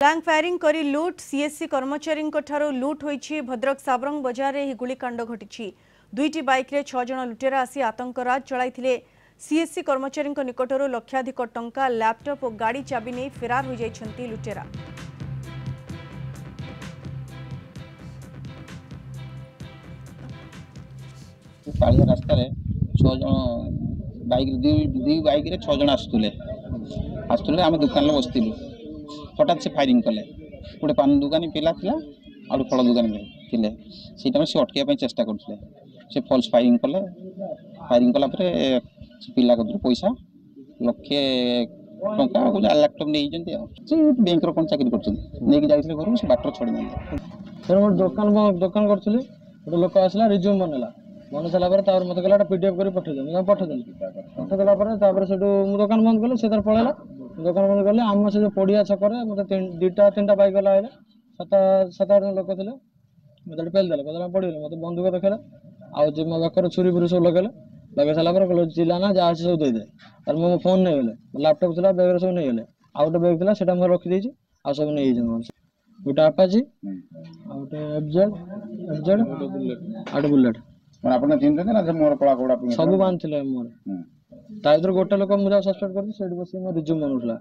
Blank firing करी लुट CSC कर्मचारी लुट होईछि। भद्रक साबरंग बजार में गुलिकांड घटी दुईटी बाइक रे 6 जन लुटेरा आसी आतंकराज चलाइथिले। सीएससी कर्मचारी निकटरू लक्षाधिक टंका लैपटॉप और गाड़ी चाबी नहीं फेरार हो जाइछन्ति लुटेरा। कालिया रास्ता रे 6 जन बाइक दी बाइक रे 6 जन आसुले आम दुकान बसलु हठात से फायरिंग कले। गोटे पान दुकानी पिला थिला और फल दुकान थिले से अटकैया चेष्टा करते से फल्स फायरिंग कले। फायरिंग कला पिला कदर पैसा लक्षे टंका लैपटॉप नहीं बैंक कौन चाकरी कर घर से बाटर छड़ी दुकान करी गोटे लोक आसला रिज्यूम बनला बन सारा मत कहला पीडीएफ कर पठेदेली पठेदेला से दुकान बंद कले से पलैला दुकान बंद कले आम से पड़िया छकरे मत दुटा तीन बाइक गला आए सात आठ लोक थे मत पेल देले कदम पड़े मत बंदूक देखला आज मो बेकर छुरी फुरी सब लगे लगे सारा कहले चिल्लाना जहाँ सब देदे तार मो फोन नहीं गले लैपटॉप था बैग सब नहीं गले आउ गोटे बैग था से रखी आ सब नहीं गोटे आपाची गोटे एफजेड आठ बुलेट सब बांध मोर गोटे लोक मुझे सस्पेक्ट कर रिज्यूम बनूला।